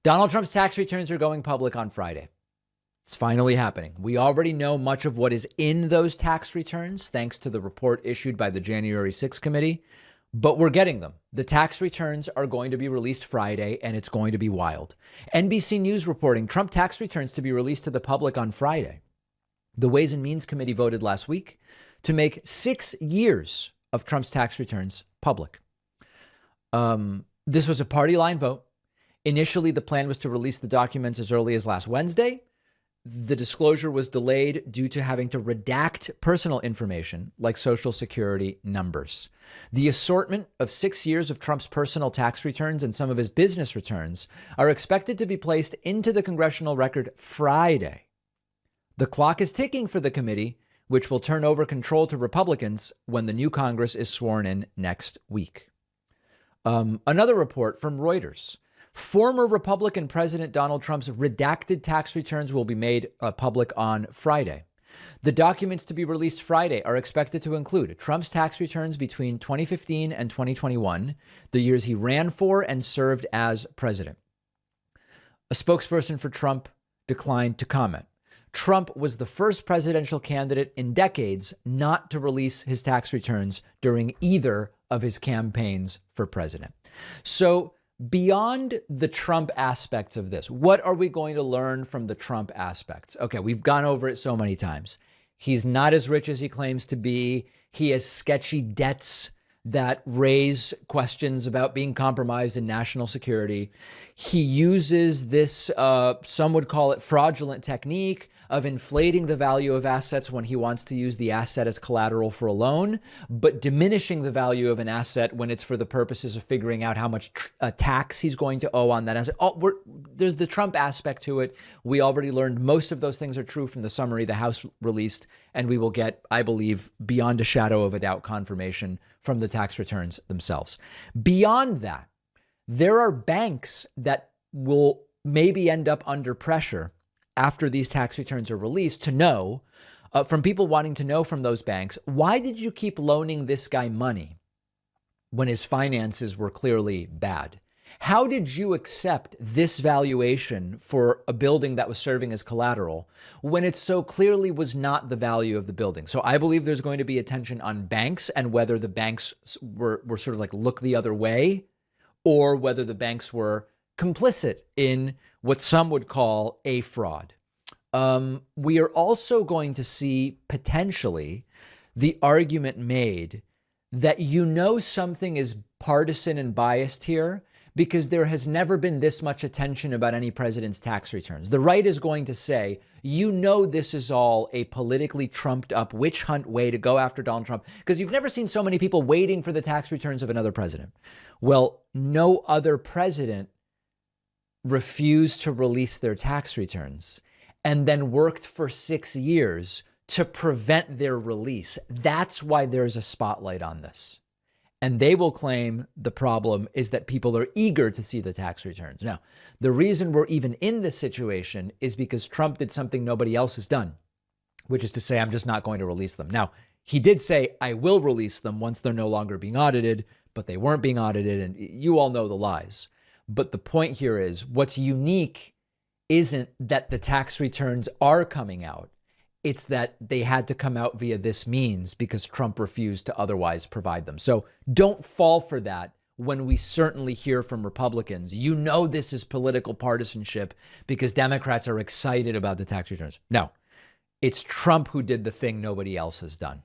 Donald Trump's tax returns are going public on Friday. It's finally happening. We already know much of what is in those tax returns, thanks to the report issued by the January 6th committee, but we're getting them. The tax returns are going to be released Friday, and it's going to be wild. NBC News reporting Trump tax returns to be released to the public on Friday. The Ways and Means Committee voted last week to make 6 years of Trump's tax returns public. This was a party line vote. Initially, the plan was to release the documents as early as last Wednesday. The disclosure was delayed due to having to redact personal information like Social Security numbers. The assortment of 6 years of Trump's personal tax returns and some of his business returns are expected to be placed into the congressional record Friday. The clock is ticking for the committee, which will turn over control to Republicans when the new Congress is sworn in next week. Another report from Reuters. Former Republican President Donald Trump's redacted tax returns will be made public on Friday. The documents to be released Friday are expected to include Trump's tax returns between 2015 and 2021, the years he ran for and served as president. A spokesperson for Trump declined to comment. Trump was the first presidential candidate in decades not to release his tax returns during either of his campaigns for president. So, beyond the Trump aspects of this, what are we going to learn from the Trump aspects? Okay, we've gone over it so many times. He's not as rich as he claims to be. He has sketchy debts that raise questions about being compromised in national security. He uses this, some would call it fraudulent technique of inflating the value of assets when he wants to use the asset as collateral for a loan, but diminishing the value of an asset when it's for the purposes of figuring out how much tax he's going to owe on that asset. There's the Trump aspect to it. We already learned most of those things are true from the summary the House released, and we will get, I believe, beyond a shadow of a doubt confirmation from the tax returns themselves. Beyond that, there are banks that will maybe end up under pressure after these tax returns are released to know, from people wanting to know from those banks, why did you keep loaning this guy money when his finances were clearly bad? How did you accept this valuation for a building that was serving as collateral when it so clearly was not the value of the building? So I believe there's going to be attention on banks and whether the banks were sort of like look the other way, or whether the banks were complicit in what some would call a fraud. We are also going to see potentially the argument made that something is partisan and biased here because there has never been this much attention about any president's tax returns. The right is going to say, this is all a politically trumped up witch hunt way to go after Donald Trump because you've never seen so many people waiting for the tax returns of another president. Well, no other president refused to release their tax returns and then worked for 6 years to prevent their release. That's why there's a spotlight on this. And they will claim the problem is that people are eager to see the tax returns. Now, the reason we're even in this situation is because Trump did something nobody else has done, which is to say, I'm just not going to release them. Now, he did say, I will release them once they're no longer being audited, but they weren't being audited. And you all know the lies. But the point here is what's unique isn't that the tax returns are coming out. It's that they had to come out via this means because Trump refused to otherwise provide them. So don't fall for that when we certainly hear from Republicans. This is political partisanship because Democrats are excited about the tax returns. No, it's Trump who did the thing nobody else has done.